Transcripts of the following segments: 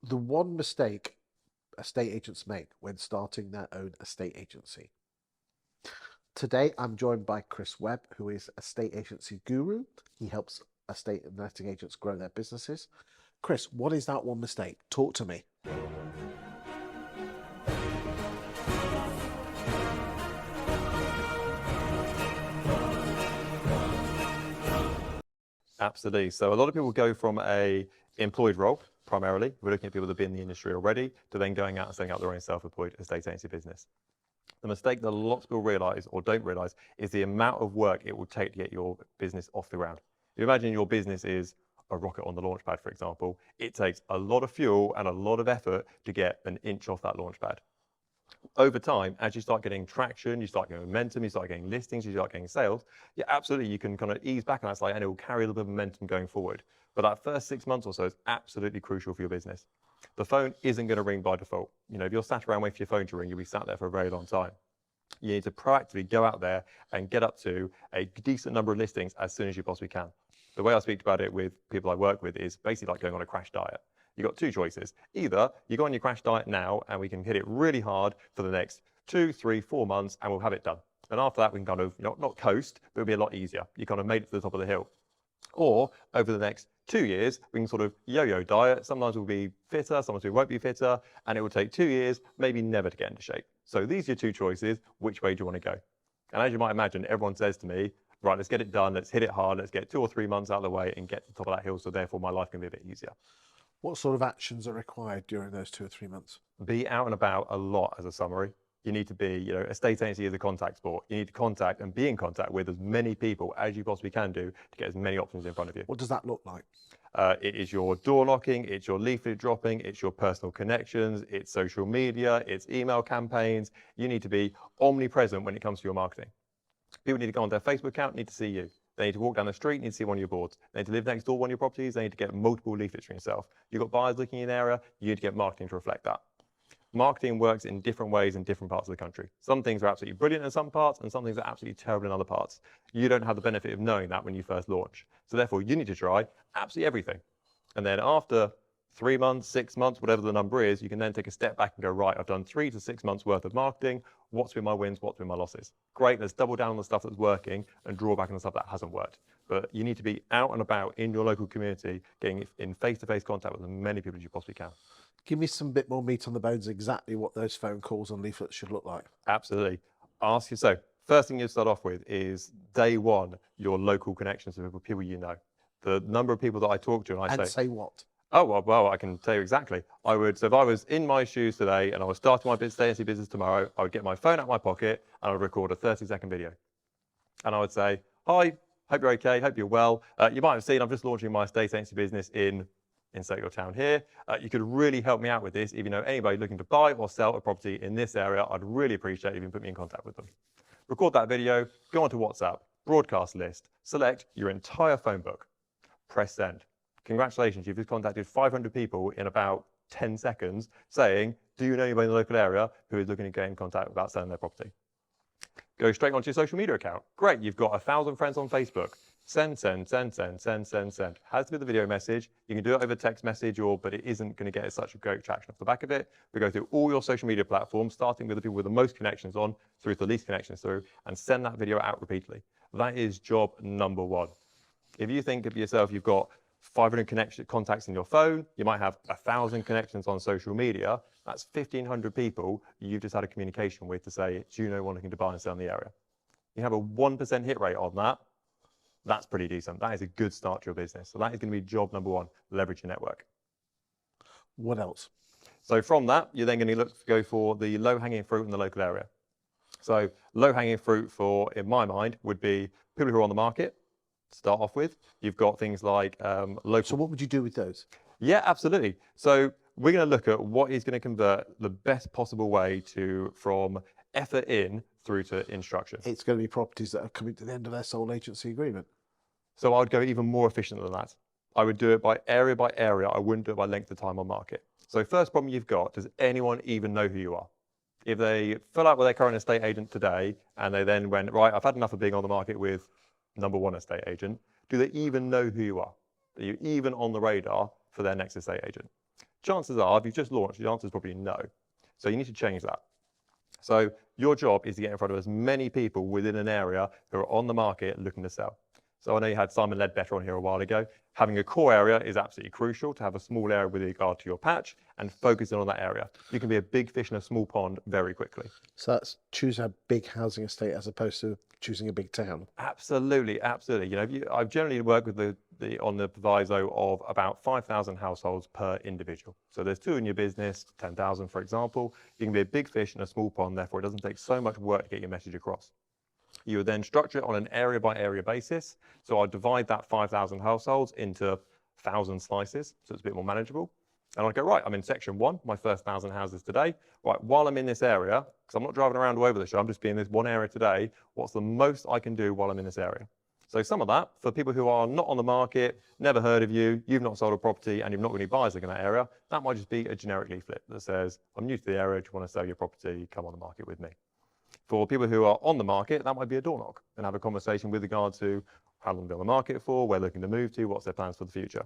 The one mistake estate agents make when starting their own estate agency. Today, I'm joined by Chris Webb, who is estate agency guru. He helps estate and letting agents grow their businesses. Chris, what is that one mistake? Talk to me. Absolutely. So a lot of people go from a employed role, primarily. We're looking at people that have been in the industry already, to then going out and setting up their own self-employed estate agency business. The mistake that lots of people realize or don't realize is the amount of work it will take to get your business off the ground. If you imagine your business is a rocket on the launch pad, for example, it takes a lot of fuel and a lot of effort to get an inch off that launch pad. Over time, as you start getting traction, you start getting momentum, you start getting listings, you start getting sales, yeah, absolutely, you can kind of ease back on that slightly and it will carry a little bit of momentum going forward. But that first 6 months or so is absolutely crucial for your business. The phone isn't going to ring by default. You know, if you're sat around waiting for your phone to ring, you'll be sat there for a very long time. You need to proactively go out there and get up to a decent number of listings as soon as you possibly can. The way I speak about it with people I work with is basically like going on a crash diet. You've got two choices. Either you go on your crash diet now and we can hit it really hard for the next 2, 3, 4 months and we'll have it done. And after that, we can kind of, not coast, but it'll be a lot easier. You kind of made it to the top of the hill. Or over the next 2 years, we can sort of yo-yo diet. Sometimes we'll be fitter, sometimes we won't be fitter, and it will take 2 years, maybe never to get into shape. So these are your two choices. Which way do you want to go? And as you might imagine, everyone says to me, right, let's get it done. Let's hit it hard. Let's get 2 or 3 months out of the way and get to the top of that hill. So therefore my life can be a bit easier. What sort of actions are required during those 2 or 3 months? Be out and about a lot as a summary. You need to be, estate agency is a contact sport. You need to contact and be in contact with as many people as you possibly can do to get as many options in front of you. What does that look like? It is your door knocking, it's your leaflet dropping, it's your personal connections, it's social media, it's email campaigns. You need to be omnipresent when it comes to your marketing. People need to go on their Facebook account, need to see you. They need to walk down the street, need to see one of your boards. They need to live next door to one of your properties, they need to get multiple leaflets for yourself. You've got buyers looking in an area, you need to get marketing to reflect that. Marketing works in different ways in different parts of the country. Some things are absolutely brilliant in some parts and some things are absolutely terrible in other parts. You don't have the benefit of knowing that when you first launch. So therefore you need to try absolutely everything. And then after 3 months, 6 months, whatever the number is, you can then take a step back and go, right, I've done 3 to 6 months worth of marketing. What's been my wins? What's been my losses? Great, let's double down on the stuff that's working and draw back on the stuff that hasn't worked. But you need to be out and about in your local community, getting in face-to-face contact with as many people as you possibly can. Give me some bit more meat on the bones, exactly what those phone calls and leaflets should look like. Absolutely. Ask you, so first thing you start off with is day one, your local connections with people you know. The number of people that I talk to and I say what? Oh, well, I can tell you exactly. So if I was in my shoes today and I was starting my estate agency business tomorrow, I would get my phone out of my pocket and I would record a 30-second video. And I would say, hi, hope you're okay, hope you're well. You might have seen I'm just launching my estate agency business in insert your town here. You could really help me out with this. If you know anybody looking to buy or sell a property in this area, I'd really appreciate if you can put me in contact with them. Record that video, go onto WhatsApp, broadcast list, select your entire phone book, press send. Congratulations, you've just contacted 500 people in about 10 seconds saying, do you know anybody in the local area who is looking to get in contact about selling their property? Go straight onto your social media account. Great, you've got 1,000 friends on Facebook. Send, send, send, send, send, send, send. Has to be the video message. You can do it over text message, but it isn't going to get such a great traction off the back of it. We go through all your social media platforms, starting with the people with the most connections on, through to the least connections through, and send that video out repeatedly. That is job number one. If you think of yourself, you've got 500 contacts in your phone, you might have 1,000 connections on social media. That's 1,500 people you've just had a communication with to say, do you know one looking to buy and sell in the area? You have a 1% hit rate on that. That's pretty decent. That is a good start to your business. So that is going to be job number one, leverage your network. What else? So from that, you're then going to go for the low-hanging fruit in the local area. So low-hanging fruit in my mind, would be people who are on the market, to start off with. You've got things like local. So what would you do with those? Yeah, absolutely. So we're going to look at what is going to convert the best possible way from effort in through to instruction. It's going to be properties that are coming to the end of their sole agency agreement. So I would go even more efficient than that. I would do it by area. I wouldn't do it by length of time on market. So first problem you've got, does anyone even know who you are? If they fill out with their current estate agent today and they then went, right, I've had enough of being on the market with number one estate agent, do they even know who you are? Are you even on the radar for their next estate agent? chances are, if you've just launched, the answer is probably no. So you need to change that. So your job is to get in front of as many people within an area who are on the market looking to sell. So I know you had Simon Ledbetter on here a while ago. Having a core area is absolutely crucial to have a small area with regard to your patch and focusing on that area. You can be a big fish in a small pond very quickly. So that's choose a big housing estate as opposed to choosing a big town. Absolutely, absolutely. You know, I've generally worked with on the proviso of about 5,000 households per individual. So there's 2 in your business, 10,000 for example. You can be a big fish in a small pond, therefore it doesn't take so much work to get your message across. You would then structure it on an area by area basis. So I'd divide that 5,000 households into 1,000 slices, so it's a bit more manageable. And I'd go, right, I'm in section 1, my first 1,000 houses today. Right, while I'm in this area, because I'm not driving around all over the show, I'm just being in this one area today, what's the most I can do while I'm in this area? So some of that, for people who are not on the market, never heard of you, you've not sold a property, and you've not got any buyers in that area, that might just be a generic leaflet that says, I'm new to the area, do you want to sell your property, come on the market with me. For people who are on the market, that might be a door knock and have a conversation with regard to how long they're on the market for, where they're looking to move to, what's their plans for the future.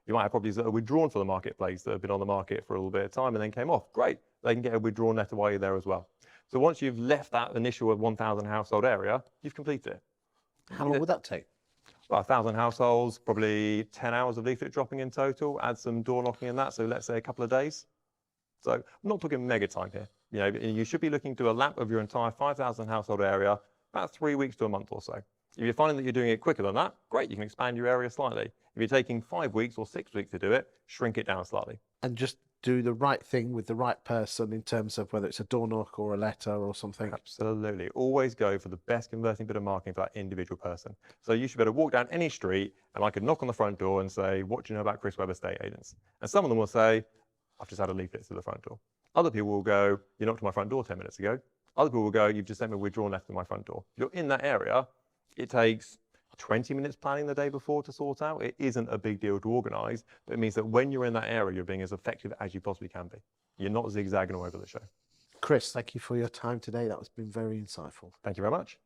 You might have properties that are withdrawn from the marketplace that have been on the market for a little bit of time and then came off. Great, they can get a withdrawn letter while you're there as well. So once you've left that initial 1,000 household area, you've completed it. How long would that take? About 1,000 households, probably 10 hours of leaflet dropping in total, add some door knocking in that, so let's say a couple of days. So I'm not talking mega time here. You know, you should be looking to a lap of your entire 5,000 household area, about 3 weeks to a month or so. If you're finding that you're doing it quicker than that, great, you can expand your area slightly. If you're taking 5 weeks or 6 weeks to do it, shrink it down slightly. And just do the right thing with the right person in terms of whether it's a door knock or a letter or something. Absolutely. Always go for the best converting bit of marketing for that individual person. So you should be able to walk down any street and I could knock on the front door and say, what do you know about Chris Webb Estate Agents? And some of them will say, I've just had a leaflet to the front door. Other people will go, you knocked on my front door 10 minutes ago. Other people will go, you've just sent me a withdrawn letter to my front door. If you're in that area, it takes 20 minutes planning the day before to sort out. It isn't a big deal to organise, but it means that when you're in that area, you're being as effective as you possibly can be. You're not zigzagging all over the show. Chris, thank you for your time today. That has been very insightful. Thank you very much.